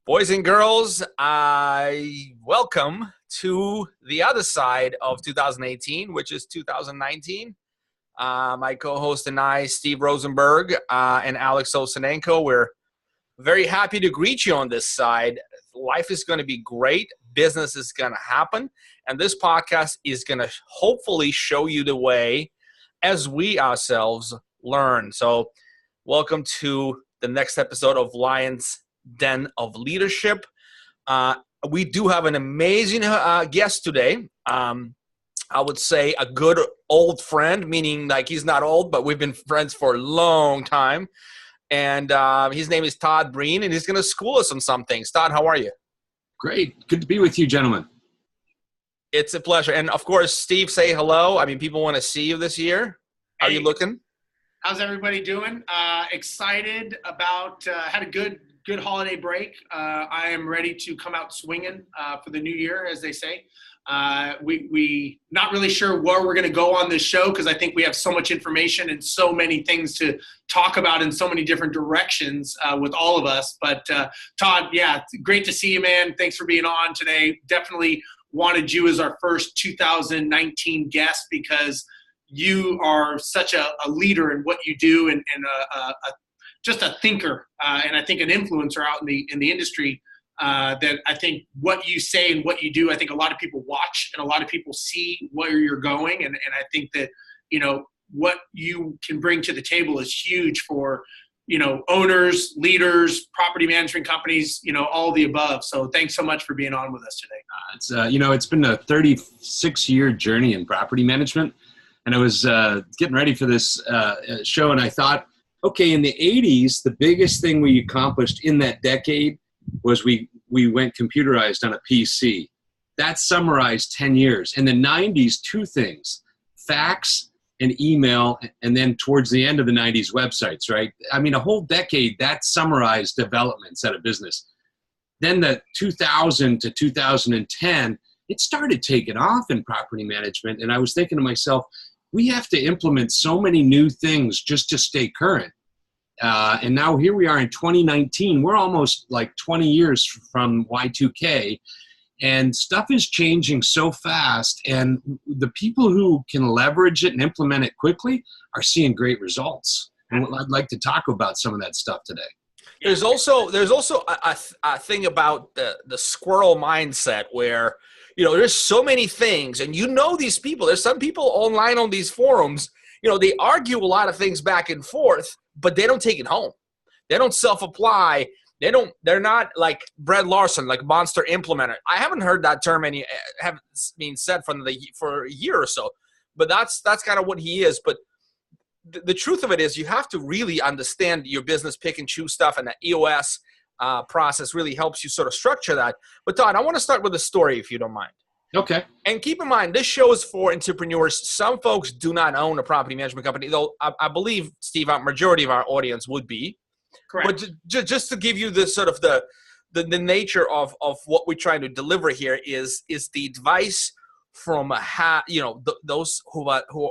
Boys and girls, I welcome to the other side of 2018, which is 2019. My co-host and I, Steve Rosenberg and Alex Osenenko, we're very happy to greet you on this side. Life is going to be great. Business is going to happen. And this podcast is going to hopefully show you the way as we ourselves learn. So welcome to the next episode of Lions Den of Leadership. We do have an amazing guest today. I would say a good old friend, meaning like he's not old, but we've been friends for a long time. And his name is Todd Breen, and he's going to school us on some things. Todd, how are you? Great. Good to be with you, gentlemen. It's a pleasure. And, of course, Steve, say hello. I mean, people want to see you this year. How are you looking? How's everybody doing? Excited about had a good holiday break. I am ready to come out swinging for the new year, as they say. We not really sure where we're going to go on this show because I think we have so much information and so many things to talk about in so many different directions with all of us. But Todd, yeah, great to see you, man. Thanks for being on today. Definitely wanted you as our first 2019 guest because you are such a leader in what you do and just a thinker and I think an influencer out in the industry that I think what you say and what you do, I think a lot of people watch and a lot of people see where you're going. And I think that, you know, what you can bring to the table is huge for, you know, owners, leaders, property management companies, you know, all the above. So thanks so much for being on with us today. It's been a 36-year journey in property management. And I was getting ready for this show and I thought, okay, in the 80s, the biggest thing we accomplished in that decade was we went computerized on a PC. That summarized 10 years. In the 90s, two things, fax and email, and then towards the end of the 90s, websites, right? I mean, a whole decade, that summarized developments at a business. Then the 2000 to 2010, it started taking off in property management. And I was thinking to myself, we have to implement so many new things just to stay current. And now here we are in 2019. We're almost like 20 years from Y2K, and stuff is changing so fast. And the people who can leverage it and implement it quickly are seeing great results. And I'd like to talk about some of that stuff today. There's also a thing about the squirrel mindset where, you know, there's so many things, and you know these people. There's some people online on these forums, you know, they argue a lot of things back and forth, but they don't take it home. They don't self-apply. They're not like Brad Larson, like monster implementer. I haven't heard that term being said for a year or so, but that's kind of what he is. But the truth of it is you have to really understand your business, pick and choose stuff, and the EOS process really helps you sort of structure that. But Todd, I want to start with a story, if you don't mind. Okay. And keep in mind, this show is for entrepreneurs. Some folks do not own a property management company, though I believe, Steve, a majority of our audience would be. Correct. But just to give you the sort of the nature of what we're trying to deliver here is the advice from those who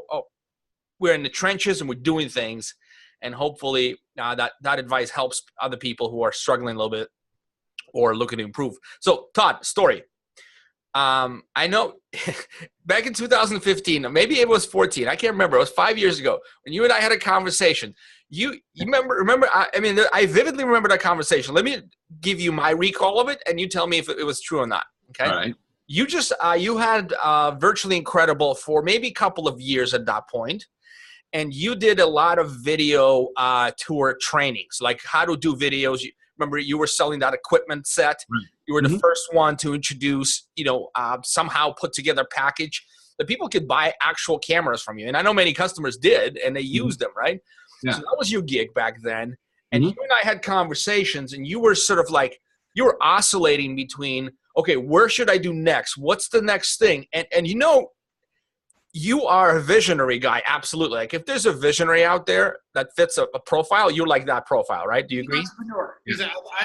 we're in the trenches and we're doing things, and hopefully that advice helps other people who are struggling a little bit or looking to improve. So, Todd, story. I know back in 2015, maybe it was 14. I can't remember. It was 5 years ago when you and I had a conversation. You remember? I vividly remember that conversation. Let me give you my recall of it, and you tell me if it was true or not. Okay. All right. You just you had Virtually Incredible for maybe a couple of years at that point, and you did a lot of video tour trainings, like how to do videos. Remember, you were selling that equipment set. Right. You were the first one to introduce, somehow put together a package that people could buy actual cameras from you. And I know many customers did, and they used them, right? Yeah. So that was your gig back then. And you and I had conversations, and you were sort of like, you were oscillating between, okay, where should I do next? What's the next thing? And you are a visionary guy, absolutely. Like if there's a visionary out there that fits a profile, you're like that profile, right? Do you agree? Entrepreneur.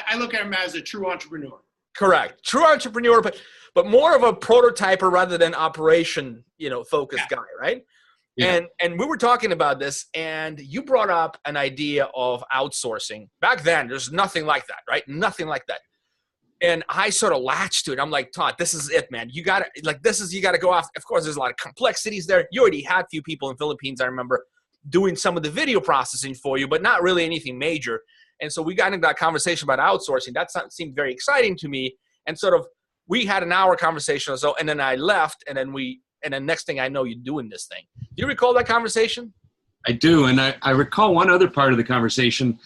I look at him as a true entrepreneur. Correct. True entrepreneur, but more of a prototyper rather than operation, focused guy, right? Yeah. And we were talking about this, and you brought up an idea of outsourcing. Back then, there's nothing like that, right? Nothing like that. And I sort of latched to it. I'm like, Todd, this is it, man. You got to, like, you got to go off. Of course, there's a lot of complexities there. You already had a few people in Philippines, I remember, doing some of the video processing for you, but not really anything major. And so we got into that conversation about outsourcing. That seemed very exciting to me. And sort of, we had an hour conversation or so, and then I left, and then next thing I know, you're doing this thing. Do you recall that conversation? I do. And I recall one other part of the conversation.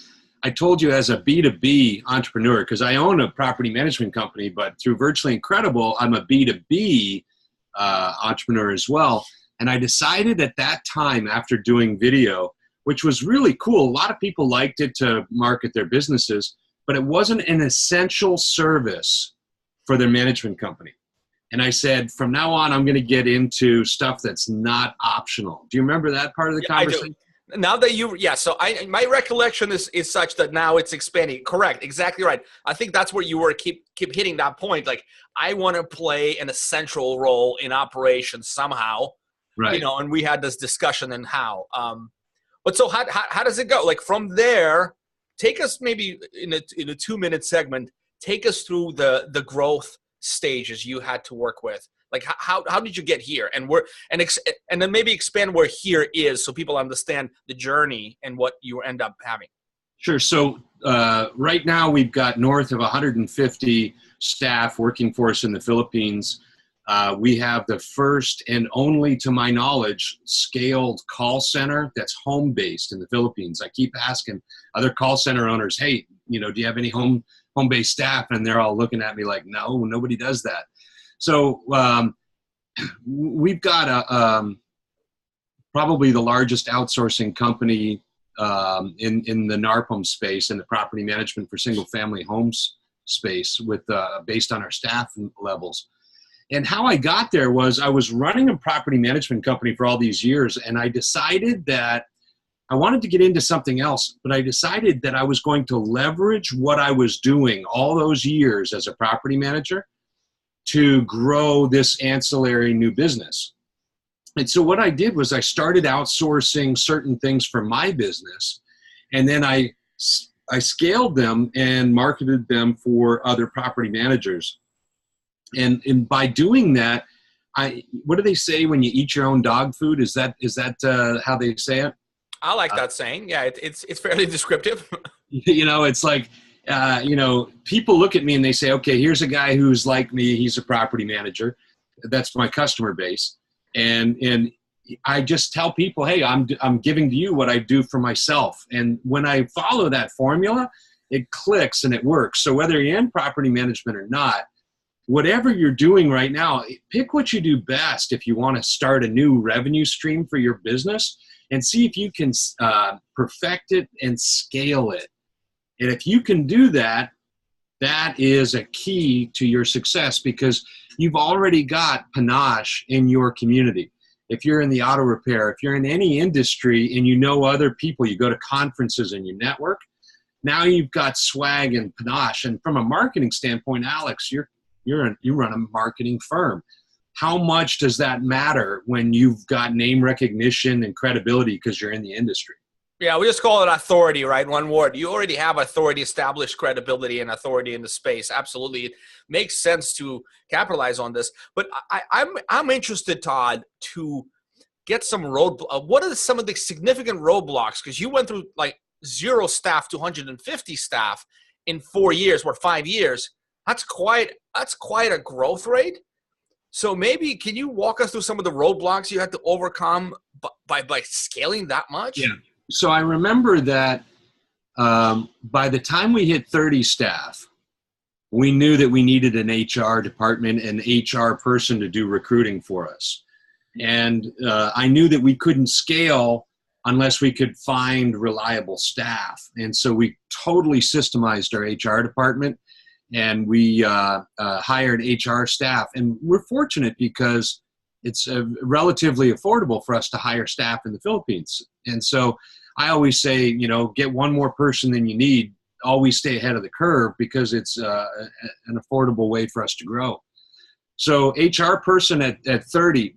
I told you as a B2B entrepreneur, because I own a property management company, but through Virtually Incredible, I'm a B2B entrepreneur as well. And I decided at that time, after doing video, which was really cool, a lot of people liked it to market their businesses, but it wasn't an essential service for their management company. And I said, from now on, I'm going to get into stuff that's not optional. Do you remember that part of the conversation? I do. Now that so my recollection is such that now it's expanding. Correct. Exactly right. I think that's where you were keep hitting that point. Like, I want to play an essential role in operations somehow, right? And we had this discussion and how, but so how does it go? Like, from there, take us maybe in a 2-minute segment, take us through the growth stages you had to work with. Like, how did you get here, and then maybe expand where here is, so people understand the journey and what you end up having. Sure. So right now we've got north of 150 staff working for us in the Philippines. We have the first and only, to my knowledge, scaled call center that's home-based in the Philippines. I keep asking other call center owners, hey, do you have any home-based staff? And they're all looking at me like, no, nobody does that. So we've got probably the largest outsourcing company in the NARPM space, in the property management for single-family homes space, with based on our staff levels. And how I got there was, I was running a property management company for all these years, and I decided that I wanted to get into something else, but I decided that I was going to leverage what I was doing all those years as a property manager to grow this ancillary new business. And so what I did was I started outsourcing certain things for my business, and then I scaled them and marketed them for other property managers. And by doing that, what do they say when you eat your own dog food? Is that how they say it? I like that saying. Yeah, it's fairly descriptive. It's like, people look at me and they say, okay, here's a guy who's like me. He's a property manager. That's my customer base. And I just tell people, hey, I'm giving to you what I do for myself. And when I follow that formula, it clicks and it works. So whether you're in property management or not, whatever you're doing right now, pick what you do best if you want to start a new revenue stream for your business, and see if you can perfect it and scale it. And if you can do that, that is a key to your success, because you've already got panache in your community. If you're in the auto repair, if you're in any industry and you know other people, you go to conferences and you network, now you've got swag and panache. And from a marketing standpoint, Alex, you run a marketing firm. How much does that matter when you've got name recognition and credibility because you're in the industry? Yeah, we just call it authority, right? One word. You already have authority, established credibility, and authority in the space. Absolutely, it makes sense to capitalize on this. But I'm interested, Todd, to get some what are some of the significant roadblocks? Because you went through like 0 staff to 150 staff in 4 years or 5 years. That's quite a growth rate. So maybe can you walk us through some of the roadblocks you had to overcome by scaling that much? Yeah. So I remember that by the time we hit 30 staff, we knew that we needed an HR department, an HR person to do recruiting for us. And I knew that we couldn't scale unless we could find reliable staff. And so we totally systemized our HR department, and we hired HR staff. And we're fortunate because it's relatively affordable for us to hire staff in the Philippines. And so I always say, get one more person than you need. Always stay ahead of the curve, because it's an affordable way for us to grow. So HR person at 30,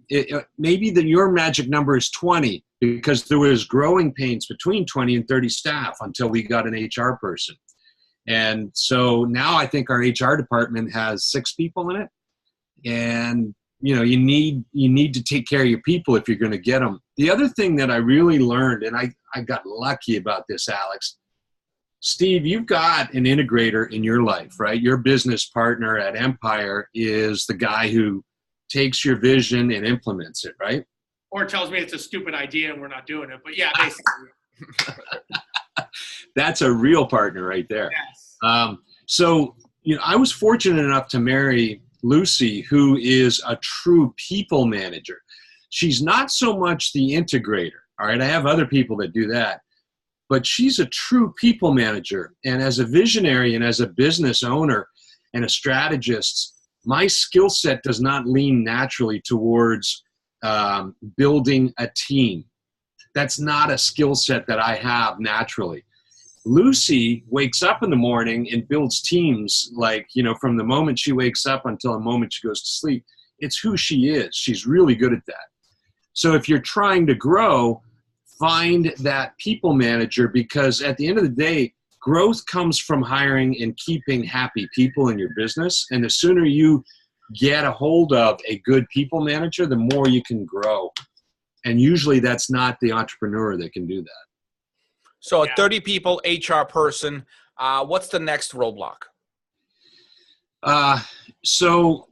maybe your magic number is 20, because there was growing pains between 20 and 30 staff until we got an HR person. And so now I think our HR department has 6 people in it. And, you need to take care of your people if you're going to get them. The other thing that I really learned, and I got lucky about this, Alex, Steve, you've got an integrator in your life, right? Your business partner at Empire is the guy who takes your vision and implements it, right? Or tells me it's a stupid idea and we're not doing it. But yeah, basically. That's a real partner right there. Yes. So, I was fortunate enough to marry Lucy, who is a true people manager. She's not so much the integrator. All right. I have other people that do that, but she's a true people manager. And as a visionary and as a business owner and a strategist, my skill set does not lean naturally towards building a team. That's not a skill set that I have naturally. Lucy wakes up in the morning and builds teams from the moment she wakes up until the moment she goes to sleep. It's who she is. She's really good at that. So if you're trying to grow, find that people manager, because at the end of the day, growth comes from hiring and keeping happy people in your business. And the sooner you get a hold of a good people manager, the more you can grow. And usually that's not the entrepreneur that can do that. So a 30 people HR person, what's the next roadblock? So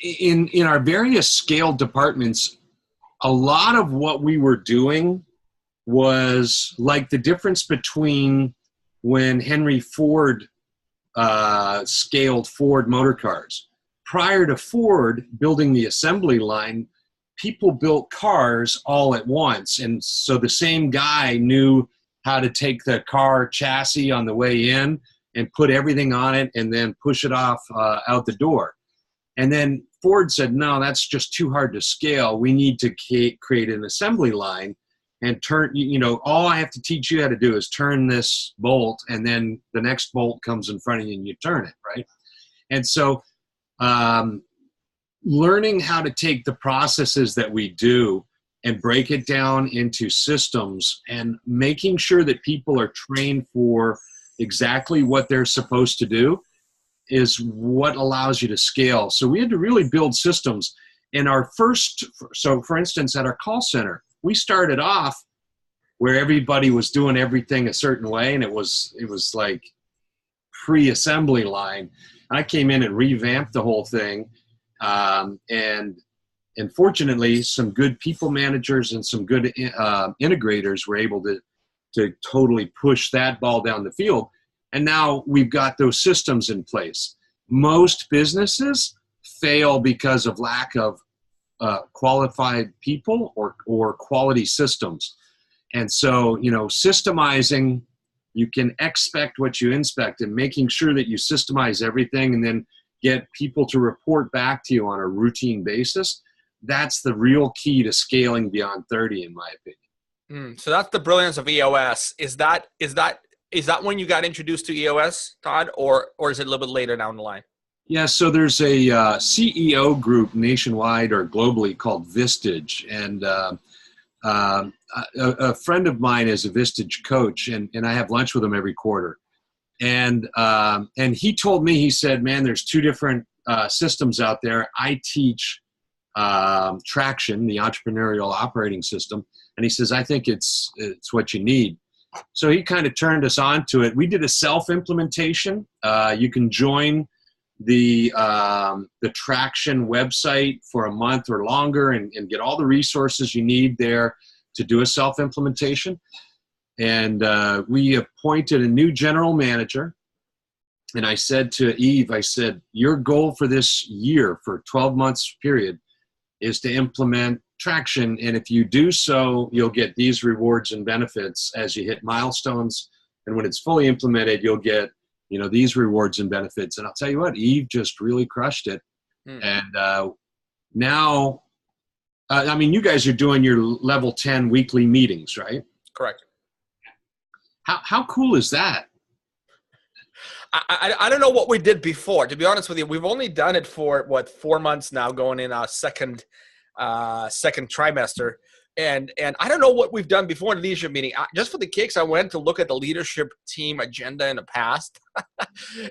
in our various scaled departments, a lot of what we were doing was like the difference between when Henry Ford scaled Ford motor cars. Prior to Ford building the assembly line, people built cars all at once. And so the same guy knew how to take the car chassis on the way in and put everything on it and then push it off out the door. And then Ford said, no, that's just too hard to scale. We need to create an assembly line and turn, all I have to teach you how to do is turn this bolt, and then the next bolt comes in front of you and you turn it, right? And so learning how to take the processes that we do and break it down into systems and making sure that people are trained for exactly what they're supposed to do is what allows you to scale. So we had to really build systems. In our for instance, at our call center, we started off where everybody was doing everything a certain way, and it was like pre-assembly line. I came in and revamped the whole thing. And fortunately, some good people managers and some good integrators were able to totally push that ball down the field. And now we've got those systems in place. Most businesses fail because of lack of qualified people or quality systems. And so, systemizing, you can expect what you inspect, and making sure that you systemize everything and then get people to report back to you on a routine basis. That's the real key to scaling beyond 30, in my opinion. So that's the brilliance of EOS. Is that when you got introduced to EOS, Todd, or is it a little bit later down the line? Yeah, so there's a CEO group nationwide or globally called Vistage, and a friend of mine is a Vistage coach, and I have lunch with him every quarter. And he told me, he said, man, there's 2 different systems out there. I teach Traction, the entrepreneurial operating system. And he says, I think it's what you need. So he kind of turned us on to it. We did a self-implementation. You can join the Traction website for a month or longer and get all the resources you need there to do a self-implementation. And we appointed a new general manager. And I said to Eve, your goal for this year, for 12 months period, is to implement Traction. And if you do so, you'll get these rewards and benefits as you hit milestones. And when it's fully implemented, you'll get, these rewards and benefits. And I'll tell you what, Eve just really crushed it. And now, you guys are doing your level 10 weekly meetings, right? Correct. How cool is that? I don't know what we did before. To be honest with you, we've only done it for 4 months now, going in our second trimester. And I don't know what we've done before in the leadership meeting. Just for the kicks, I went to look at the leadership team agenda in the past.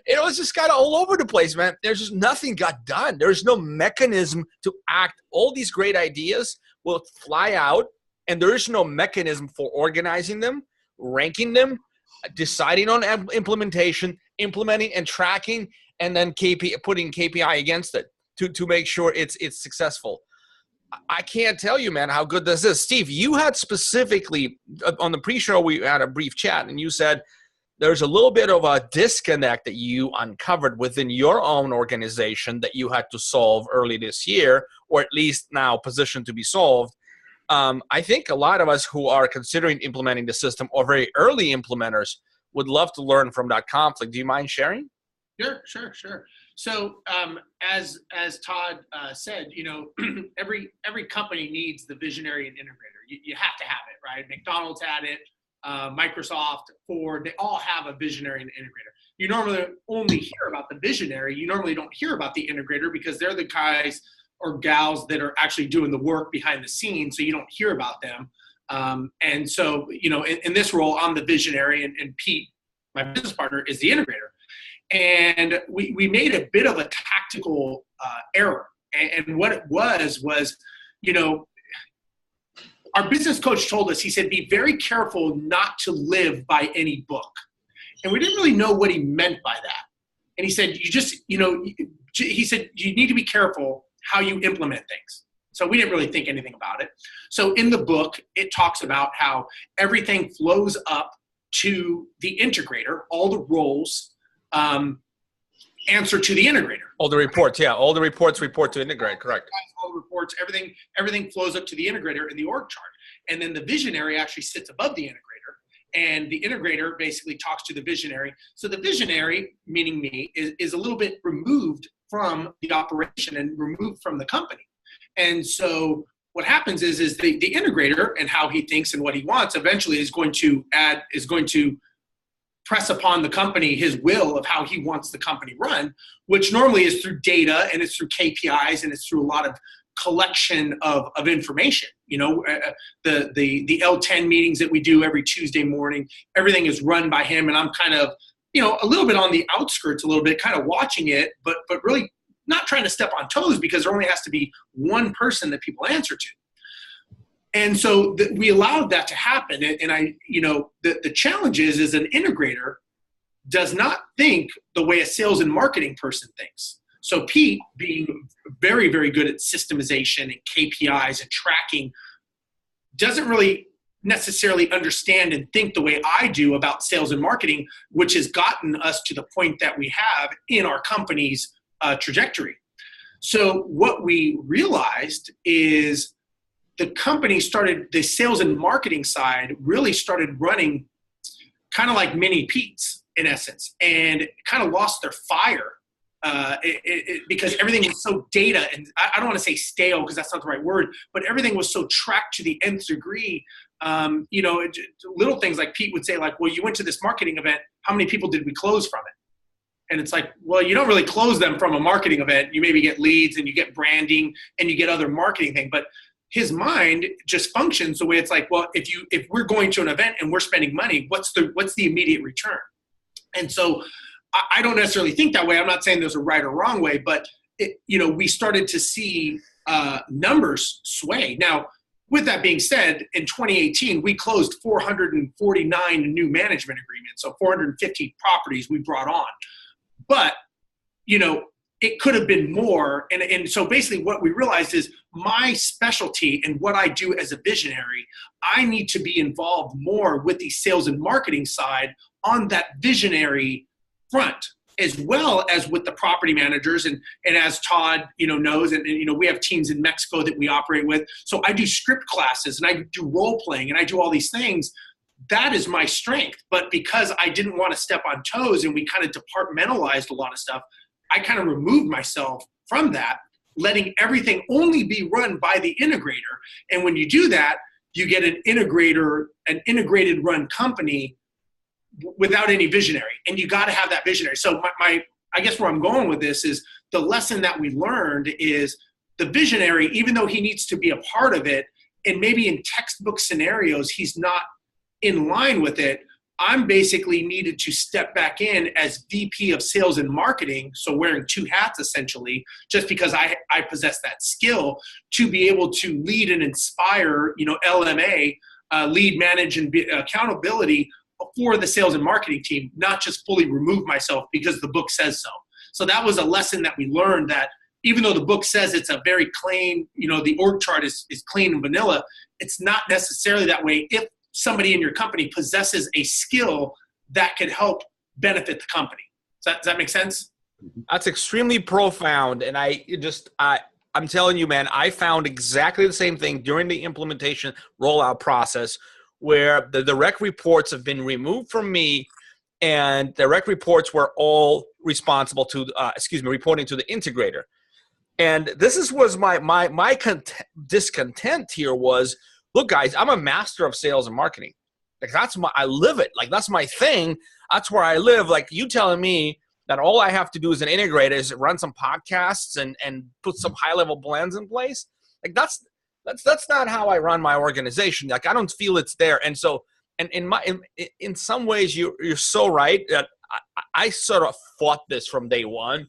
It was just kind of all over the place, man. There's just nothing got done. There's no mechanism to act. All these great ideas will fly out, and there is no mechanism for organizing them, ranking them, deciding on implementation, implementing and tracking, and then putting KPI against it to make sure it's successful. I can't tell you, man, how good this is. Steve, you had specifically on the pre-show, we had a brief chat, and you said there's a little bit of a disconnect that you uncovered within your own organization that you had to solve early this year, or at least now positioned to be solved. I think a lot of us who are considering implementing the system or very early implementers would love to learn from that conflict. Do you mind sharing? Sure. So as Todd said, every company needs the visionary and integrator. You have to have it, right? McDonald's had it, Microsoft, Ford, they all have a visionary and integrator. You normally only hear about the visionary. You normally don't hear about the integrator because they're the guys or gals that are actually doing the work behind the scenes, so you don't hear about them. And so, in this role, I'm the visionary, and Pete, my business partner, is the integrator. And we made a bit of a tactical error. And what it was, our business coach told us, he said, be very careful not to live by any book. And we didn't really know what he meant by that. And he said, he said, you need to be careful how you implement things. So we didn't really think anything about it. So in the book, it talks about how everything flows up to the integrator, all the roles answer to the integrator. All the reports, yeah. All the reports report to integrate, correct. All the reports, everything flows up to the integrator in the org chart. And then the visionary actually sits above the integrator. And the integrator basically talks to the visionary. So the visionary, meaning me, is a little bit removed from the operation and removed from the company. And so what happens is the integrator and how he thinks and what he wants eventually is going to press upon the company his will of how he wants the company run, which normally is through data and it's through KPIs and it's through a lot of collection of information. The L10 meetings that we do every Tuesday morning, everything is run by him, and I'm kind of, a little bit on the outskirts, a little bit kind of watching it, but really not trying to step on toes because there only has to be one person that people answer to. And so we allowed that to happen. And the challenge is an integrator does not think the way a sales and marketing person thinks. So Pete, being very, very good at systemization and KPIs and tracking, doesn't really necessarily understand and think the way I do about sales and marketing, which has gotten us to the point that we have in our company's trajectory. So what we realized is the company the sales and marketing side really started running kind of like mini Pete's in essence, and kind of lost their fire because everything was so data, and I don't want to say stale because that's not the right word, but everything was so tracked to the nth degree. Little things like Pete would say, like, well, you went to this marketing event, how many people did we close from it? And it's like, well, you don't really close them from a marketing event. You maybe get leads and you get branding and you get other marketing thing, but his mind just functions the way it's like, well, if we're going to an event and we're spending money, what's the immediate return? And so I don't necessarily think that way. I'm not saying there's a right or wrong way, but we started to see numbers sway. Now, with that being said, in 2018, we closed 449 new management agreements, so 450 properties we brought on. But, it could have been more. And so basically what we realized is my specialty and what I do as a visionary, I need to be involved more with the sales and marketing side on that visionary front, as well as with the property managers. And as Todd, knows, and we have teams in Mexico that we operate with. So I do script classes and I do role playing and I do all these things. That is my strength. But because I didn't want to step on toes and we kind of departmentalized a lot of stuff, I kind of removed myself from that, letting everything only be run by the integrator. And when you do that, you get an integrated run company without any visionary. And you got to have that visionary. So I guess where I'm going with this is the lesson that we learned is the visionary, even though he needs to be a part of it, and maybe in textbook scenarios, he's not in line with it. I'm basically needed to step back in as VP of sales and marketing, so wearing two hats essentially, just because I possess that skill to be able to lead and inspire, LMA, lead, manage, and be accountability for the sales and marketing team, not just fully remove myself because the book says so. So that was a lesson that we learned, that even though the book says it's a very clean, the org chart is clean and vanilla, it's not necessarily that way if somebody in your company possesses a skill that could help benefit the company. Does that make sense? That's extremely profound. And I'm telling you, man, I found exactly the same thing during the implementation rollout process, where the direct reports have been removed from me, and direct reports were all responsible to, reporting to the integrator. And this was my discontent here was, look, guys, I'm a master of sales and marketing. Like, I live it. Like, that's my thing. That's where I live. Like, you telling me that all I have to do as an integrator is run some podcasts and put some high-level plans in place. Like, that's not how I run my organization. Like, I don't feel it's there. And so, and in some ways, you're so right that I sort of fought this from day one.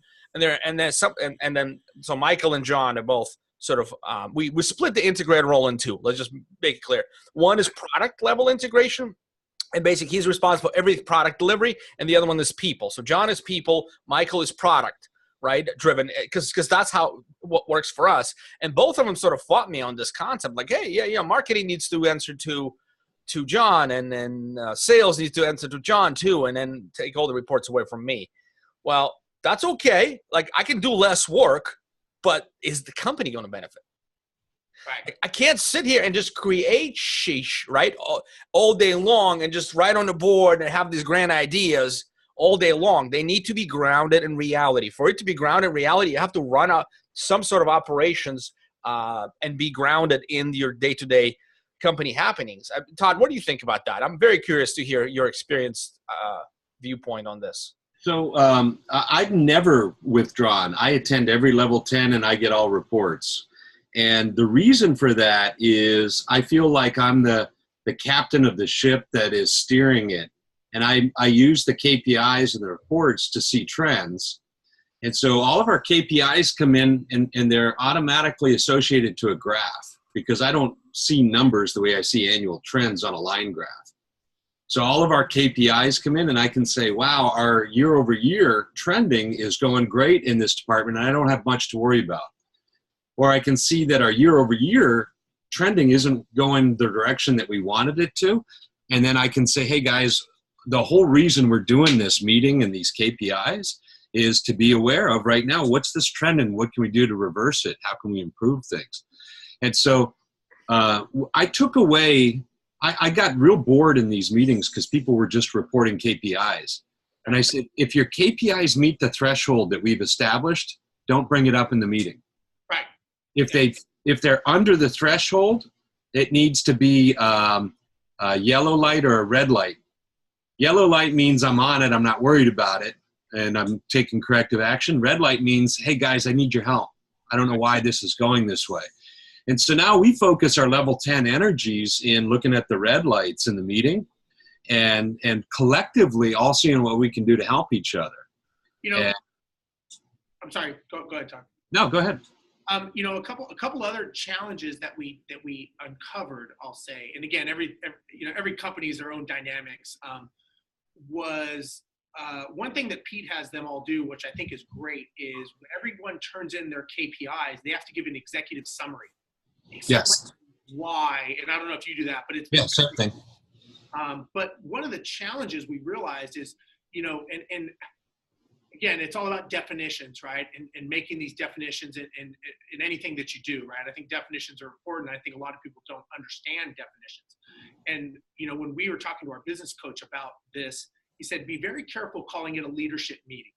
So Michael and John are both sort of, we split the integrator role in two. Let's just make it clear. One is product level integration, and basically he's responsible for every product delivery, and the other one is people. So John is people, Michael is product, right? Driven, because that's what works for us. And both of them sort of fought me on this concept, like, hey, yeah, marketing needs to answer to John, and then sales needs to answer to John too, and then take all the reports away from me. Well, that's okay. Like, I can do less work, but is the company going to benefit? Right. I can't sit here and just create sheesh, right, all day long and just write on the board and have these grand ideas all day long. They need to be grounded in reality. For it to be grounded in reality, you have to run some sort of operations and be grounded in your day-to-day company happenings. Todd, what do you think about that? I'm very curious to hear your experience viewpoint on this. So I've never withdrawn. I attend every level 10 and I get all reports. And the reason for that is I feel like I'm the captain of the ship that is steering it. And I use the KPIs and the reports to see trends. And so all of our KPIs come in and they're automatically associated to a graph, because I don't see numbers the way I see annual trends on a line graph. So all of our KPIs come in and I can say, wow, our year over year trending is going great in this department and I don't have much to worry about. Or I can see that our year over year trending isn't going the direction that we wanted it to. And then I can say, hey guys, the whole reason we're doing this meeting and these KPIs is to be aware of right now, what's this trend and what can we do to reverse it? How can we improve things? And so I took away, I got real bored in these meetings because people were just reporting KPIs. And I said, if your KPIs meet the threshold that we've established, don't bring it up in the meeting. Right. If they're under the threshold, it needs to be a yellow light or a red light. Yellow light means I'm on it, I'm not worried about it, and I'm taking corrective action. Red light means, hey guys, I need your help. I don't know why this is going this way. And so now we focus our level 10 energies in looking at the red lights in the meeting and collectively all seeing what we can do to help each other. I'm sorry, go ahead, Todd. No, go ahead. A couple other challenges that we uncovered, I'll say, and again, every company has their own dynamics, was one thing that Pete has them all do, which I think is great, is when everyone turns in their KPIs, they have to give an executive summary. Yes. Why? And I don't know if you do that, but it's same thing. But one of the challenges we realized is, and again, it's all about definitions, right? And making these definitions in anything that you do, right? I think definitions are important. I think a lot of people don't understand definitions. And, when we were talking to our business coach about this, he said, be very careful calling it a leadership meeting.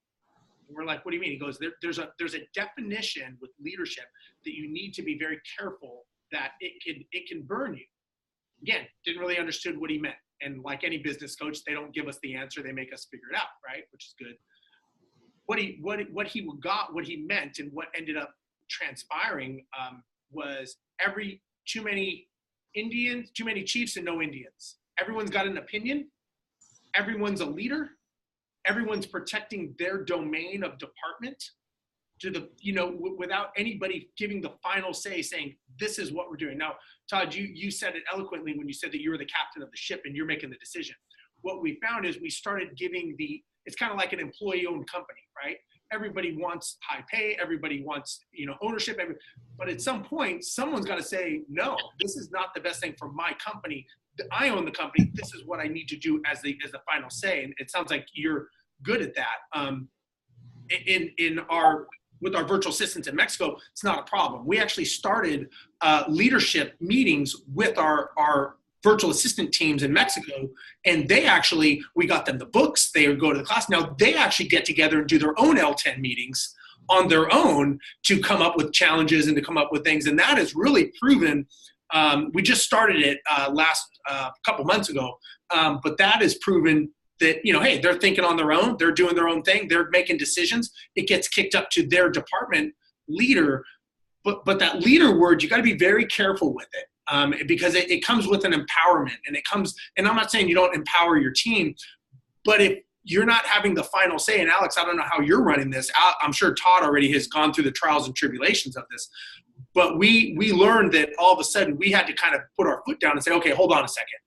And we're like, what do you mean? He goes, there's a definition with leadership that you need to be very careful that it can burn you. Again, didn't really understood what he meant. And like any business coach, they don't give us the answer. They make us figure it out, right? Which is good. What he meant and what ended up transpiring was too many Indians, too many chiefs and no Indians. Everyone's got an opinion. Everyone's a leader. Everyone's protecting their domain of department to the, without anybody giving the final say, saying, this is what we're doing. Now, Todd, you said it eloquently when you said that you were the captain of the ship and you're making the decision. What we found is we started giving it's kind of like an employee-owned company, right? Everybody wants high pay. Everybody wants, ownership. But at some point, someone's got to say, no, this is not the best thing for my company. I own the company. This is what I need to do as the final say. And it sounds like you're good at that. With our virtual assistants in Mexico, it's not a problem. We actually started leadership meetings with our virtual assistant teams in Mexico, and we got them the books. They would go to the class. Now they actually get together and do their own L10 meetings on their own to come up with challenges and to come up with things. And that has really proven. We just started it last couple months ago, but that has proven that, hey, they're thinking on their own. They're doing their own thing. They're making decisions. It gets kicked up to their department leader. But that leader word, you got to be very careful with it because it comes with an empowerment. And I'm not saying you don't empower your team, but if you're not having the final say, and Alex, I don't know how you're running this. I'm sure Todd already has gone through the trials and tribulations of this. But we learned that all of a sudden we had to kind of put our foot down and say, okay, hold on a second.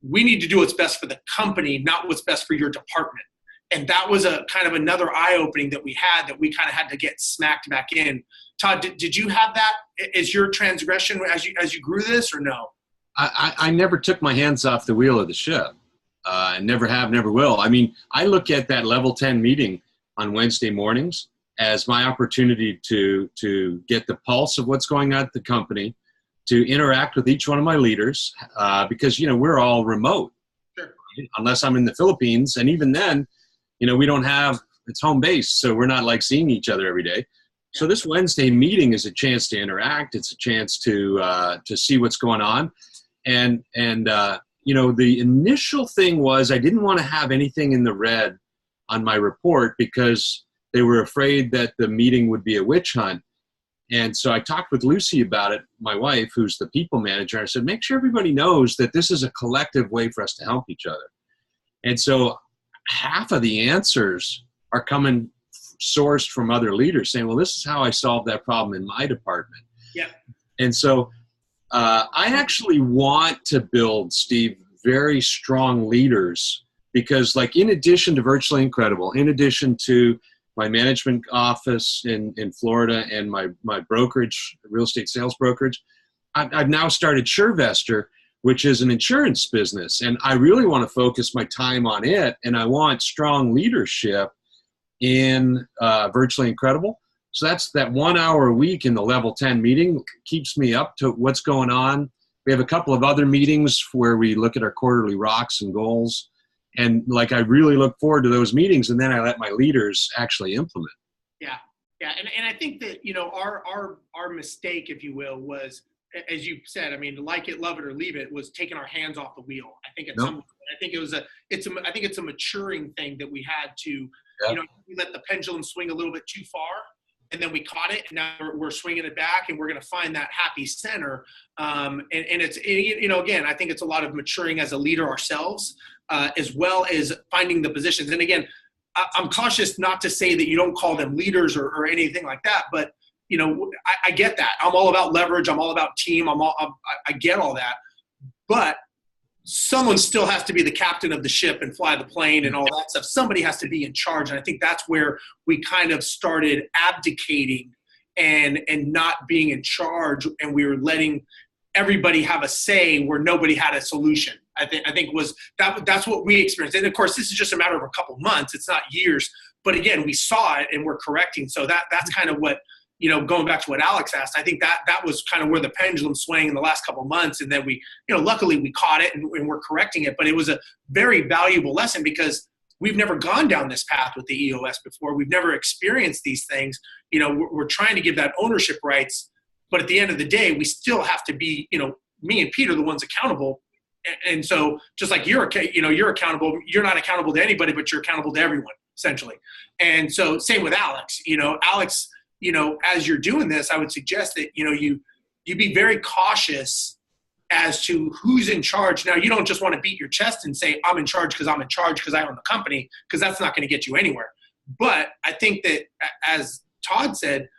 We need to do what's best for the company, not what's best for your department. And that was a kind of another eye-opening that we kind of had to get smacked back in. Todd, did you have that as your transgression as you grew this, or no? I never took my hands off the wheel of the ship. Never have, never will. I mean, I look at that level 10 meeting on Wednesday mornings as my opportunity to get the pulse of what's going on at the company, to interact with each one of my leaders, because, we're all remote. Sure. Unless I'm in the Philippines. And even then, we don't have, it's home base. So we're not like seeing each other every day. So this Wednesday meeting is a chance to interact. It's a chance to see what's going on. And the initial thing was I didn't want to have anything in the red on my report because they were afraid that the meeting would be a witch hunt. And so I talked with Lucy about it, my wife, who's the people manager. I said, make sure everybody knows that this is a collective way for us to help each other. And so half of the answers are coming sourced from other leaders saying, well, this is how I solved that problem in my department. Yeah. And so I actually want to build, Steve, very strong leaders because, like, in addition to Virtually Incredible, in addition to my management office in Florida and my brokerage, real estate sales brokerage, I've now started SureVestor, which is an insurance business. And I really want to focus my time on it. And I want strong leadership in Virtually Incredible. So that's that 1 hour a week in the level 10 meeting keeps me up to what's going on. We have a couple of other meetings where we look at our quarterly rocks and goals. And I really look forward to those meetings, and then I let my leaders actually implement. Yeah. Yeah. And I think that, our mistake, if you will, was, as you said, I mean, like it, love it, or leave it, was taking our hands off the wheel. I think it's a maturing thing that we had to, we let the pendulum swing a little bit too far, and then we caught it, and now we're swinging it back, and we're going to find that happy center. And it's, again, I think it's a lot of maturing as a leader ourselves, as well as finding the positions. And again, I'm cautious not to say that you don't call them leaders or anything like that, but I get that. I'm all about leverage. I'm all about team. I get all that, but someone still has to be the captain of the ship and fly the plane and all that stuff. Somebody has to be in charge. And I think that's where we kind of started abdicating and not being in charge. And we were letting everybody have a say where nobody had a solution. I think that's what we experienced. And of course, this is just a matter of a couple months. It's not years, but again, we saw it and we're correcting. So that's kind of what, going back to what Alex asked, I think that was kind of where the pendulum swung in the last couple of months. And then we, luckily we caught it and we're correcting it, but it was a very valuable lesson because we've never gone down this path with the EOS before. We've never experienced these things. We're trying to give that ownership rights, but at the end of the day, we still have to be, me and Pete are the ones accountable. And so just like you're accountable, you're not accountable to anybody, but you're accountable to everyone essentially. And so same with Alex, Alex, as you're doing this, I would suggest that, you be very cautious as to who's in charge. Now, you don't just want to beat your chest and say, I'm in charge because I'm in charge because I own the company, because that's not going to get you anywhere. But I think that, as Todd said,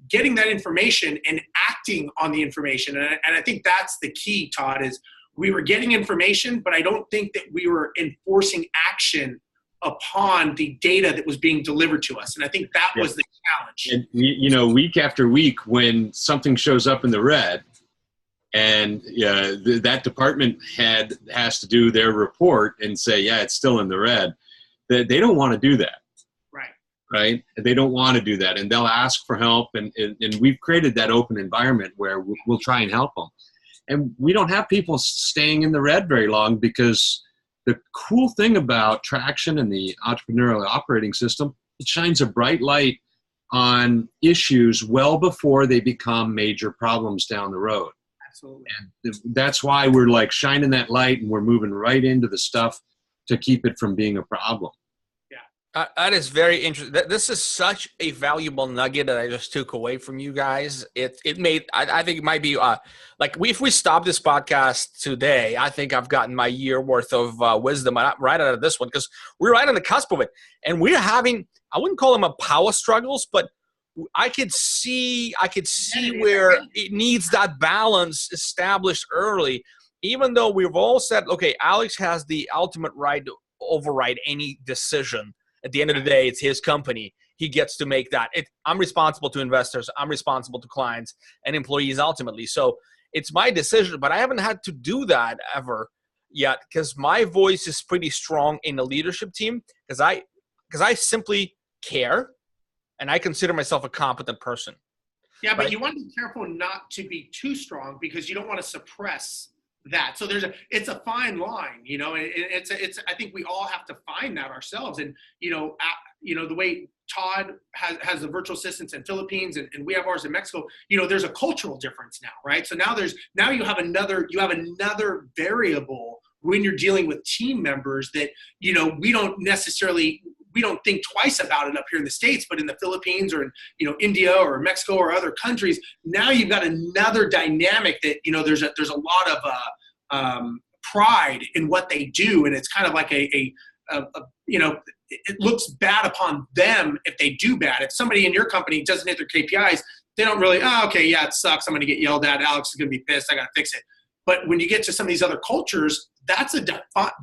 getting that information and acting on the information. And I think that's the key, Todd, is we were getting information, but I don't think that we were enforcing action upon the data that was being delivered to us. And I think that was the challenge. And, week after week, when something shows up in the red, and that department head has to do their report and say, yeah, it's still in the red. They don't want to do that. Right? They don't want to do that. And they'll ask for help. And we've created that open environment where we'll try and help them. And we don't have people staying in the red very long, because the cool thing about Traction and the entrepreneurial operating system, it shines a bright light on issues well before they become major problems down the road. Absolutely. And that's why we're like shining that light, and we're moving right into the stuff to keep it from being a problem. That is very interesting. This is such a valuable nugget that I just took away from you guys. It made, I think it might be if we stop this podcast today, I think I've gotten my year worth of wisdom right out of this one, because we're right on the cusp of it. And we're having, I wouldn't call them a power struggles, but I could see where it needs that balance established early, even though we've all said, okay, Alex has the ultimate right to override any decision. At the end of the day, it's his company. He gets to make that. I'm responsible to investors. I'm responsible to clients and employees ultimately. So it's my decision, but I haven't had to do that ever yet, because my voice is pretty strong in the leadership team, because I simply care, and I consider myself a competent person. Yeah, but you want to be careful not to be too strong, because you don't want to suppress that. So it's a fine line, I think we all have to find that ourselves. And, the way Todd has the virtual assistants in Philippines, and we have ours in Mexico, there's a cultural difference now, right? So now you have another variable when you're dealing with team members that, we don't think twice about it up here in the States, but in the Philippines or in, India or Mexico or other countries, now you've got another dynamic that, there's a lot of pride in what they do. And it's kind of like it looks bad upon them if they do bad. If somebody in your company doesn't hit their KPIs, they don't really, it sucks, I'm going to get yelled at. Alex is going to be pissed. I got to fix it. But when you get to some of these other cultures, that's a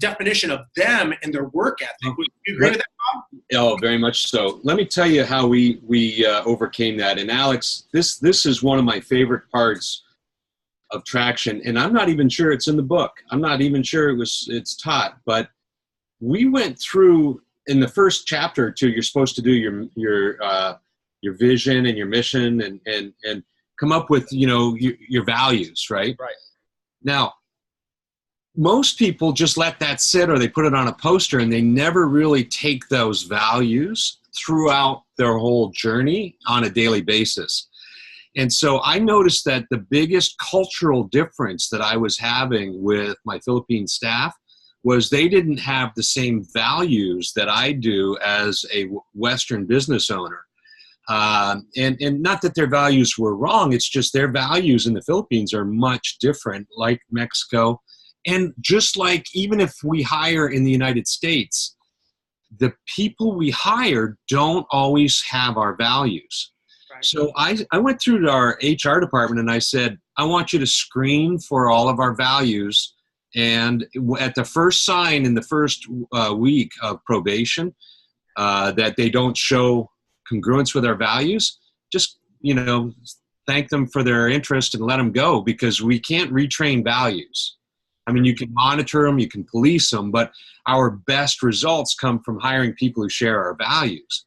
definition of them and their work ethic. Would you agree with that, Bob? Oh, very much so. Let me tell you how we overcame that. And Alex, this is one of my favorite parts of Traction, and I'm not even sure it's in the book. I'm not even sure it's taught. But we went through, in the first chapter or two, you're supposed to do your vision and your mission and come up with your values, right? Right. Now, most people just let that sit, or they put it on a poster, and they never really take those values throughout their whole journey on a daily basis. And so I noticed that the biggest cultural difference that I was having with my Philippine staff was they didn't have the same values that I do as a Western business owner. And not that their values were wrong, it's just their values in the Philippines are much different, like Mexico. And just like even if we hire in the United States, the people we hire don't always have our values. Right. So I went through to our HR department and I said, I want you to screen for all of our values. And at the first sign in the first week of probation, that they don't show congruence with our values, just, thank them for their interest and let them go, because we can't retrain values. I mean, you can monitor them, you can police them, but our best results come from hiring people who share our values.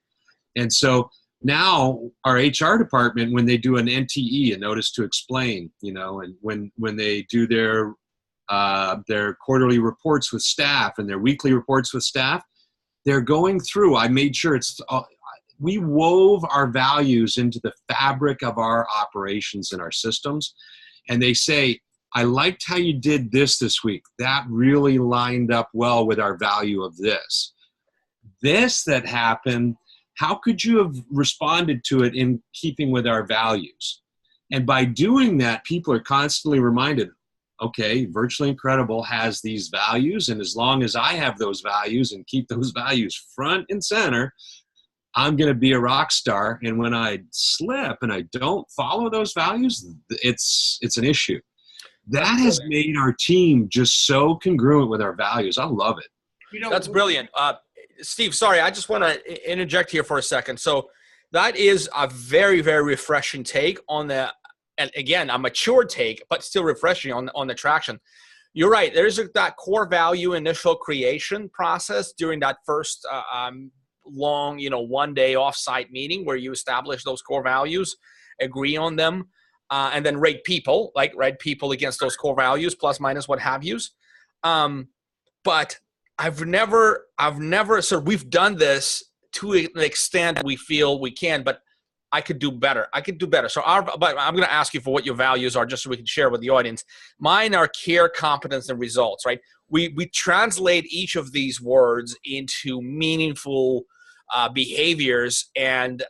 And so now our HR department, when they do an NTE, a notice to explain, and when they do their quarterly reports with staff and their weekly reports with staff, they're going through, I made sure we wove our values into the fabric of our operations and our systems. And they say, I liked how you did this week. That really lined up well with our value of this. This that happened, how could you have responded to it in keeping with our values? And by doing that, people are constantly reminded, okay, Virtually Incredible has these values, and as long as I have those values and keep those values front and center, I'm going to be a rock star. And when I slip and I don't follow those values, it's an issue. That has made our team just so congruent with our values. I love it. That's brilliant. Steve, sorry, I just want to interject here for a second. So that is a very, very refreshing take on the, and again, a mature take, but still refreshing on the traction. You're right. There's that core value initial creation process during that first long, 1 day offsite meeting where you establish those core values, agree on them, and then rate people against those core values, plus minus what have yous. But I've never, so we've done this to an extent we feel we can, but I could do better. So but I'm going to ask you for what your values are just so we can share with the audience. Mine are care, competence, and results, right? We translate each of these words into meaningful behaviors and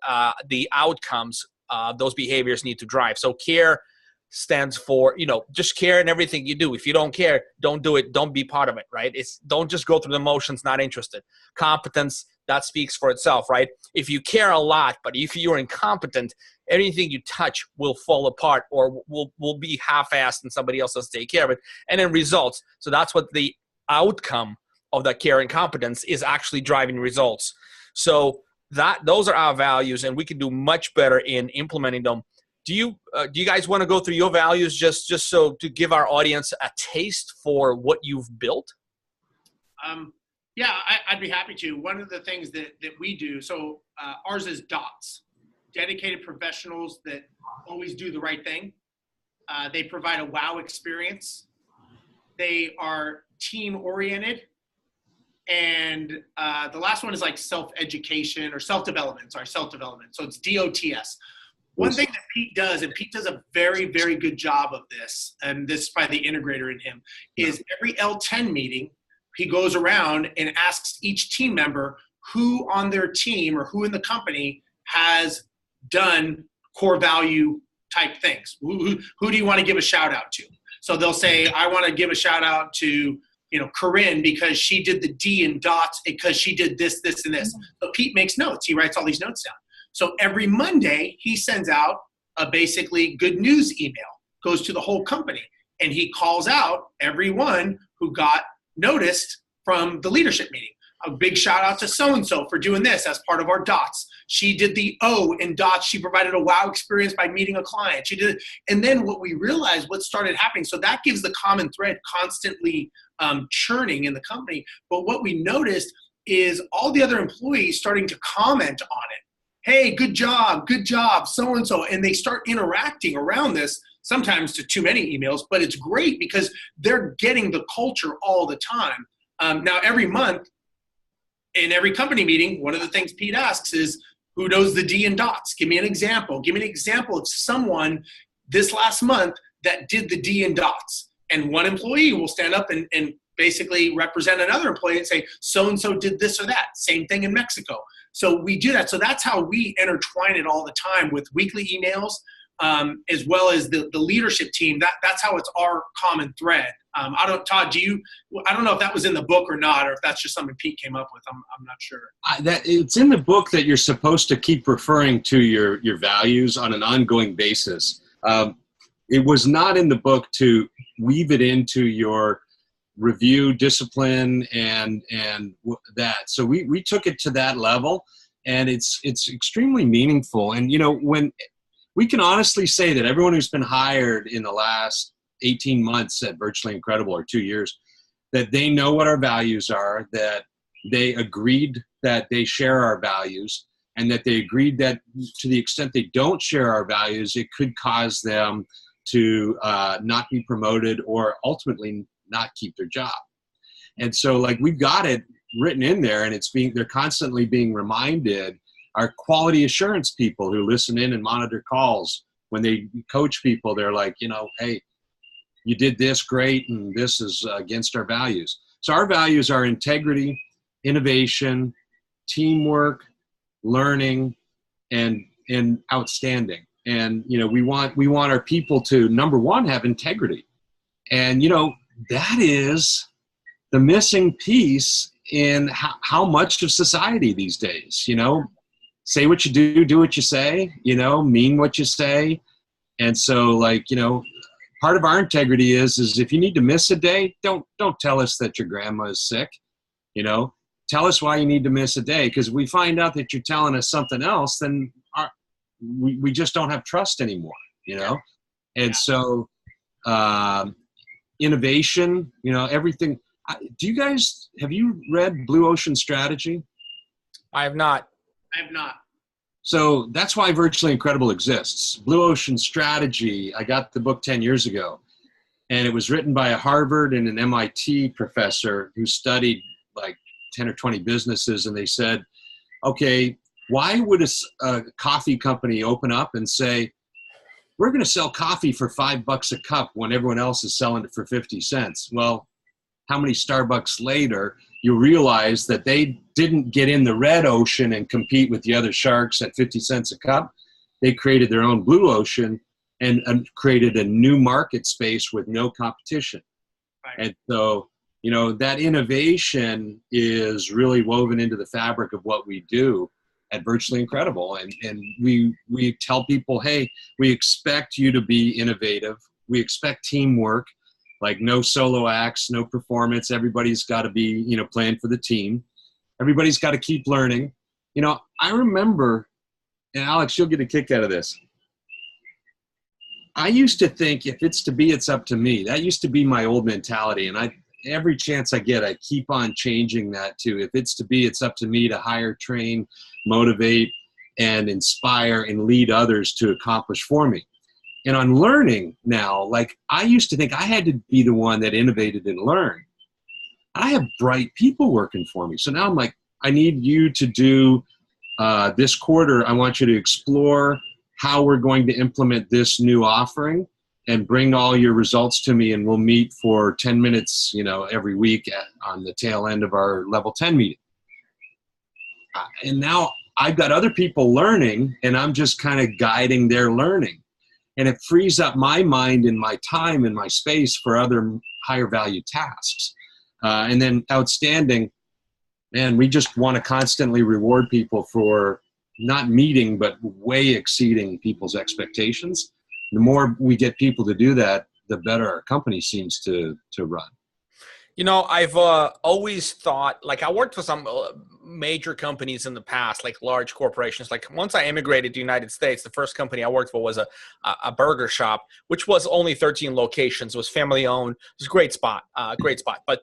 the outcomes those behaviors need to drive. So care stands for, just care in everything you do. If you don't care, don't do it. Don't be part of it, right? Don't just go through the motions, not interested. Competence, that speaks for itself, right? If you care a lot, but if you're incompetent, anything you touch will fall apart or will be half-assed and somebody else has to take care of it. And then results. So that's what the outcome of that care and competence is, actually driving results. So those are our values, and we can do much better in implementing them. Do you guys want to go through your values just so to give our audience a taste for what you've built? Yeah, I'd be happy to. One of the things that we do, so ours is DOTS, dedicated professionals that always do the right thing. They provide a wow experience. They are team oriented. And the last one is like self-education or self-development. So it's DOTS. One thing that Pete does, and Pete does a very, very good job of this, and this is by the integrator in him, is every L10 meeting, he goes around and asks each team member who on their team or who in the company has done core value type things. Who do you want to give a shout out to? So they'll say, I want to give a shout out to, Corinne, because she did the D in DOTS because she did this, this, and this. So Pete makes notes. He writes all these notes down. So every Monday, he sends out a basically good news email, goes to the whole company, and he calls out everyone who got noticed from the leadership meeting. A big shout out to so-and-so for doing this as part of our DOTS. She did the O in DOTS. She provided a wow experience by meeting a client. She did it. And then what we realized, what started happening, so that gives the common thread constantly churning in the company. But what we noticed is all the other employees starting to comment on it. Hey, good job, so-and-so. And they start interacting around this, sometimes to too many emails, but it's great because they're getting the culture all the time. Now, every month in every company meeting, one of the things Pete asks is, who knows the D in DOTS? Give me an example. Give me an example of someone this last month that did the D in DOTS. And one employee will stand up and basically represent another employee and say, so-and-so did this or that. Same thing in Mexico. So we do that. So that's how we intertwine it all the time with weekly emails, as well as the leadership team. That's how it's our common thread. Todd, I don't know if that was in the book or not, or if that's just something Pete came up with. I'm not sure. It's in the book that you're supposed to keep referring to your values on an ongoing basis. It was not in the book to weave it into your review discipline and that. So we took it to that level, and it's extremely meaningful. And when we can honestly say that everyone who's been hired in the last 18 months at Virtually Incredible, or 2 years, that they know what our values are, that they agreed that they share our values, and that they agreed that to the extent they don't share our values, it could cause them to not be promoted or ultimately not keep their job. And so we've got it written in there, and they're constantly being reminded. Our quality assurance people who listen in and monitor calls, when they coach people, they're like, hey, you did this great, and this is against our values. So our values are integrity, innovation, teamwork, learning, and outstanding. And we want our people to, number one, have integrity. And, that is the missing piece in how much of society these days, say what you do what you say, mean what you say. And so part of our integrity is if you need to miss a day, don't tell us that your grandma is sick, tell us why you need to miss a day. Because we find out that you're telling us something else, then we just don't have trust anymore, And so innovation, everything. Have you read Blue Ocean Strategy? I have not. So that's why Virtually Incredible exists. Blue Ocean Strategy, I got the book 10 years ago, and it was written by a Harvard and an MIT professor who studied like 10 or 20 businesses, and they said, okay, why would a coffee company open up and say, we're going to sell coffee for $5 a cup when everyone else is selling it for 50 cents? Well, how many Starbucks later, you realize that they didn't get in the red ocean and compete with the other sharks at 50 cents a cup. They created their own blue ocean and created a new market space with no competition. Right. And so, that innovation is really woven into the fabric of what we do at Virtually Incredible. And we tell people, hey, we expect you to be innovative. We expect teamwork. Like no solo acts, no performance. Everybody's got to be, playing for the team. Everybody's got to keep learning. I remember, and Alex, you'll get a kick out of this. I used to think if it's to be, it's up to me. That used to be my old mentality. And every chance I get, I keep on changing that to if it's to be, it's up to me to hire, train, motivate, and inspire and lead others to accomplish for me. And on learning now, I used to think I had to be the one that innovated and learned. I have bright people working for me. So now I'm like, I need you to do this quarter. I want you to explore how we're going to implement this new offering and bring all your results to me. And we'll meet for 10 minutes, every week on the tail end of our level 10 meeting. And now I've got other people learning and I'm just kind of guiding their learning. And it frees up my mind and my time and my space for other higher value tasks. And then outstanding, and we just want to constantly reward people for not meeting, but way exceeding people's expectations. The more we get people to do that, the better our company seems to run. I've always thought, I worked for some major companies in the past, like large corporations. Like once I immigrated to the United States, the first company I worked for was a burger shop, which was only 13 locations. It was family owned. It was a great spot. But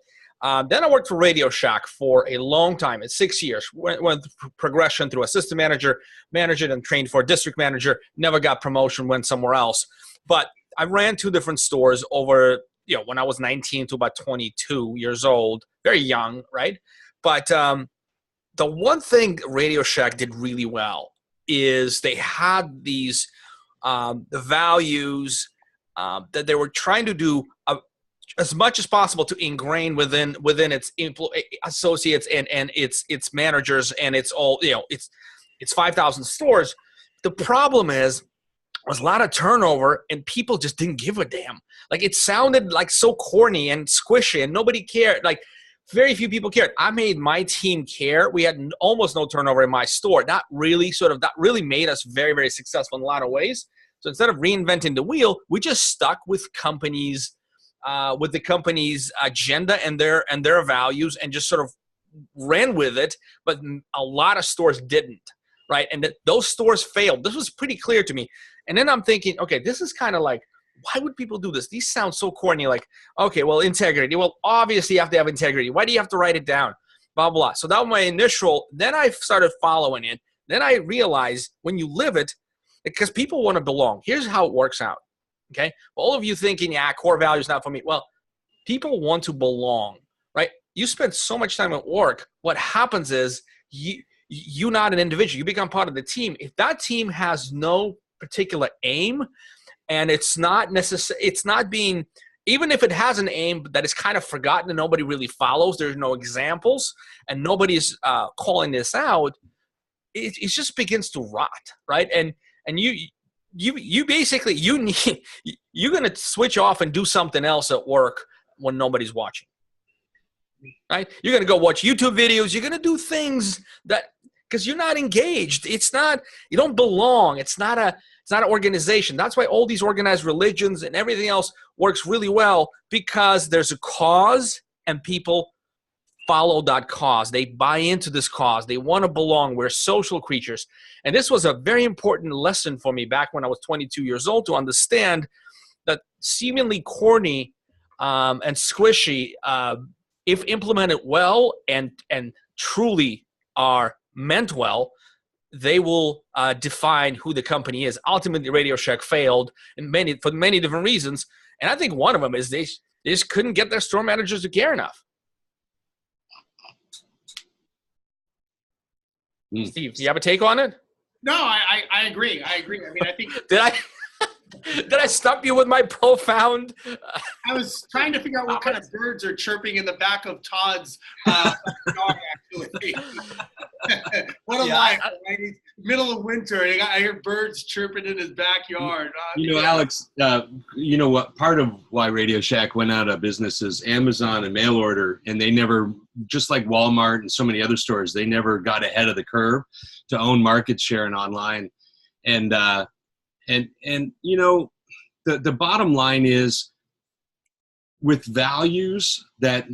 then I worked for Radio Shack for a long time. It's 6 years. Went progression through a system manager, managed it and trained for a district manager. Never got promotion, went somewhere else. But I ran 2 different stores over when I was 19 to about 22 years old, very young, right? But the one thing Radio Shack did really well is they had these the values that they were trying to do as much as possible to ingrain within its associates and its managers, and it's all it's 5,000 stores. The problem was a lot of turnover and people just didn't give a damn. It sounded like so corny and squishy and nobody cared. Very few people cared. I made my team care. We had almost no turnover in my store. That really made us very, very successful in a lot of ways. So instead of reinventing the wheel, we just stuck with the company's agenda and their values and just sort of ran with it. But a lot of stores didn't, right? And those stores failed. This was pretty clear to me. And then I'm thinking, okay, this is kind of like, why would people do this? These sound so corny. Okay, well, integrity. Well, obviously you have to have integrity. Why do you have to write it down? Blah, blah. So that was my initial. Then I started following it. Then I realized when you live it, because people want to belong. Here's how it works out. Okay, all of you thinking, core value is not for me. Well, people want to belong, right? You spend so much time at work. What happens is you're not an individual. You become part of the team. If that team has no particular aim, and it's not being, even if it has an aim that is kind of forgotten and nobody really follows, there's no examples, and nobody's calling this out, it just begins to rot, right? And you basically you're going to switch off and do something else at work when nobody's watching, right? You're going to go watch YouTube videos. You're going to do things that, because you're not engaged. It's not, you don't belong. It's not an organization. That's why all these organized religions and everything else works really well, because there's a cause and people follow that cause. They buy into this cause. They want to belong. We're social creatures. And this was a very important lesson for me back when I was 22 years old, to understand that seemingly corny and squishy, if implemented well and truly are meant well, they will define who the company is. Ultimately, Radio Shack failed for many different reasons. And I think one of them is they just couldn't get their store managers to care enough. Steve, do you have a take on it? No, I agree. I mean, I think did I stop you with my profound? I was trying to figure out what kind of birds are chirping in the back of Todd's dog, actually. What a life, right? It's middle of winter, and I hear birds chirping in his backyard. Alex, you know what? Part of why Radio Shack went out of business is Amazon and mail order, and they never, just like Walmart and so many other stores, they never got ahead of the curve to own market share and online. And you know, the bottom line is, with values that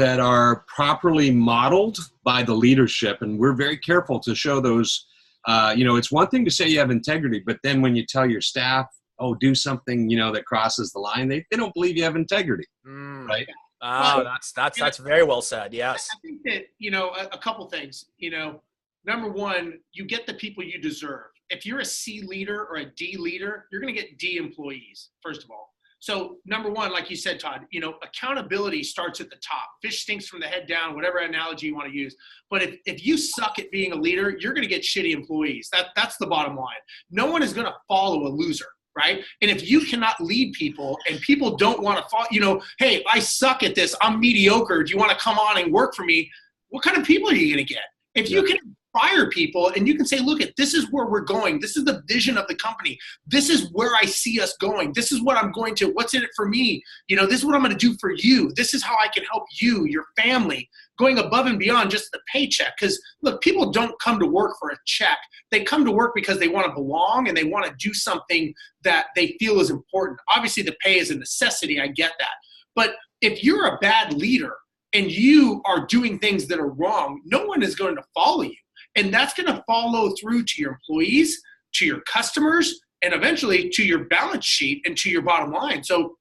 are properly modeled by the leadership, and we're very careful to show those. You know, it's one thing to say you have integrity, but then when you tell your staff, "Oh, do something," you know, that crosses the line, they don't believe you have integrity, right? Oh, that's very well said. Yes. I think that, you know, a couple things. You know, number one, you get the people you deserve. If you're a C leader or a D leader, you're going to get D employees, first of all. So number one, like you said, Todd, you know, accountability starts at the top. Fish stinks from the head down, whatever analogy you want to use. But if you suck at being a leader, you're going to get shitty employees. That's the bottom line. No one is going to follow a loser, right? And if you cannot lead people and people don't want to follow, you know, hey, I suck at this, I'm mediocre, do you want to come on and work for me? What kind of people are you going to get? If you can fire people and you can say, look, this is where we're going. This is the vision of the company. This is where I see us going. This is what I'm going to, what's in it for me? You know, this is what I'm going to do for you. This is how I can help you, your family, going above and beyond just the paycheck. Because look, people don't come to work for a check. They come to work because they want to belong and they want to do something that they feel is important. Obviously the pay is a necessity. I get that. But if you're a bad leader and you are doing things that are wrong, no one is going to follow you. And that's going to follow through to your employees, to your customers, and eventually to your balance sheet and to your bottom line. So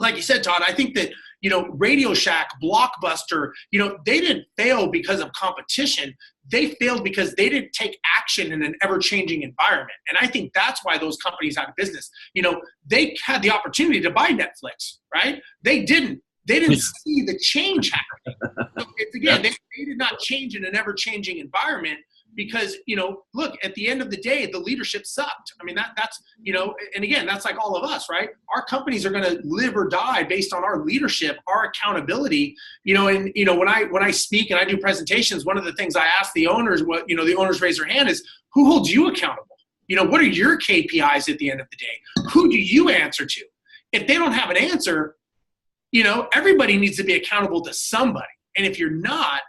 like you said, Todd, I think that, you know, Radio Shack, Blockbuster, you know, they didn't fail because of competition. They failed because they didn't take action in an ever-changing environment. And I think that's why those companies out of business. You know, they had the opportunity to buy Netflix, right? They didn't. They didn't see the change happening. So it's, again, they did not change in an ever-changing environment because, you know, look, at the end of the day, the leadership sucked. I mean, that's, you know, and again, that's like all of us, right? Our companies are going to live or die based on our leadership, our accountability, you know, and, you know, when I speak and I do presentations, one of the things I ask the owners, what, you know, the owners raise their hand is, who holds you accountable? You know, what are your KPIs at the end of the day? Who do you answer to? If they don't have an answer, you know, everybody needs to be accountable to somebody. And if you're not,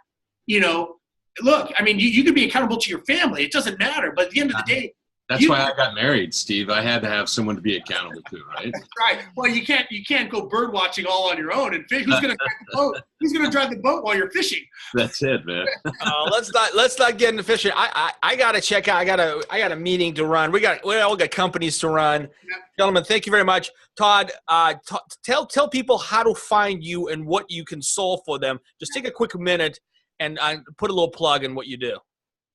you know, look, I mean, you can be accountable to your family. It doesn't matter. But at the end of the day, that's why I got married, Steve. I had to have someone to be accountable to, right? That's right. Well, you can't go bird watching all on your own and fish. Who's going to drive the boat? Who's going to drive the boat while you're fishing? That's it, man. Let's not get into fishing. I got to check out. I got a meeting to run. We all got companies to run. Yep. Gentlemen, thank you very much. Todd, tell people how to find you and what you can solve for them. Just take a quick minute and put a little plug in what you do.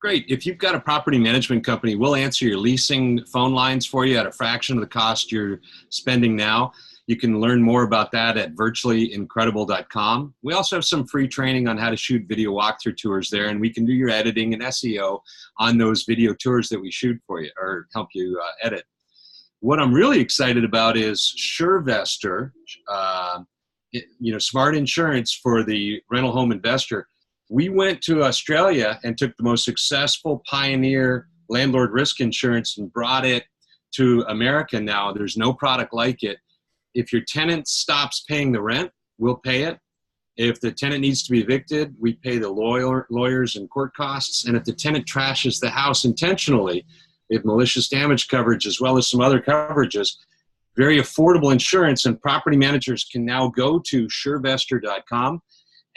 Great. If you've got a property management company, we'll answer your leasing phone lines for you at a fraction of the cost you're spending now. You can learn more about that at virtuallyincredible.com. We also have some free training on how to shoot video walkthrough tours there, and we can do your editing and SEO on those video tours that we shoot for you or help you edit. What I'm really excited about is SureVestor, you know, smart insurance for the rental home investor. We went to Australia and took the most successful pioneer landlord risk insurance and brought it to America now. There's no product like it. If your tenant stops paying the rent, we'll pay it. If the tenant needs to be evicted, we pay the lawyers and court costs. And if the tenant trashes the house intentionally, we have malicious damage coverage as well as some other coverages. Very affordable insurance, and property managers can now go to surevestor.com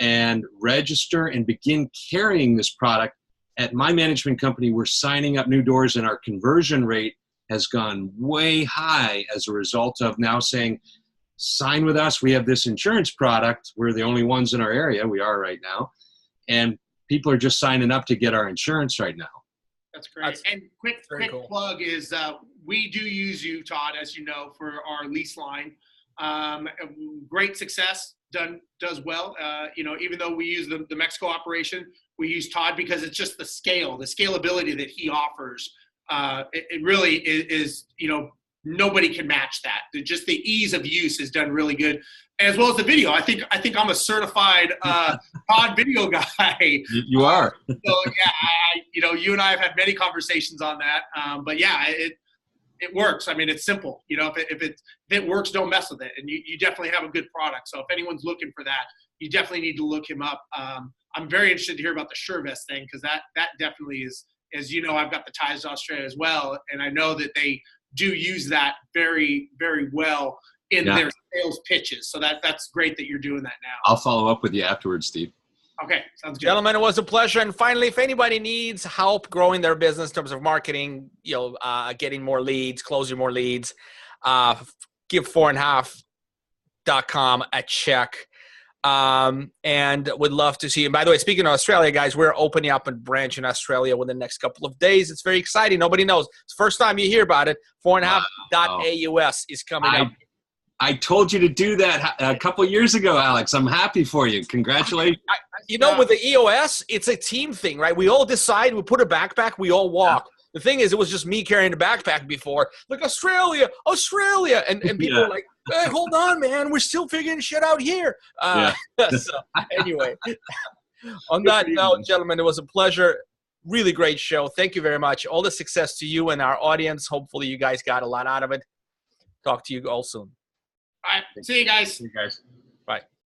and register and begin carrying this product. At my management company, we're signing up new doors, and our conversion rate has gone way high as a result of now saying, sign with us. We have this insurance product. We're the only ones in our area. We are right now. And people are just signing up to get our insurance right now. That's great. And quick cool plug is we do use you, Todd, as you know, for our lease line. Great success, does well. Even though we use the Mexico operation, we use Todd because it's just the scalability that he offers. It really is, nobody can match that. Just the ease of use is done really good, as well as the video. I think I'm a certified Todd video guy. You are. So yeah, you and I have had many conversations on that. But yeah, it works. I mean, it's simple. If it works, don't mess with it. And you definitely have a good product. So if anyone's looking for that, you definitely need to look him up. I'm very interested to hear about the SureVest thing, because that definitely is, as you know, I've got the ties to Australia as well, and I know that they do use that very, very well in their sales pitches. So that's great that you're doing that now. I'll follow up with you afterwards, Steve. Okay, sounds good. Gentlemen, it was a pleasure. And finally, if anybody needs help growing their business in terms of marketing, getting more leads, closing more leads, give 4.5.com a check. And would love to see you. And by the way, speaking of Australia, guys, we're opening up a branch in Australia within the next couple of days. It's very exciting. Nobody knows. It's the first time you hear about it. 4.5.AUS is coming up. I told you to do that a couple years ago, Alex. I'm happy for you. Congratulations. With the EOS, it's a team thing, right? We all decide, we put a backpack, we all walk. The thing is, it was just me carrying a backpack before. Like, Australia. And people were like, hey, hold on, man. We're still figuring shit out here. So anyway, on that note, gentlemen, it was a pleasure. Really great show. Thank you very much. All the success to you and our audience. Hopefully you guys got a lot out of it. Talk to you all soon. All right. See you guys. See you guys.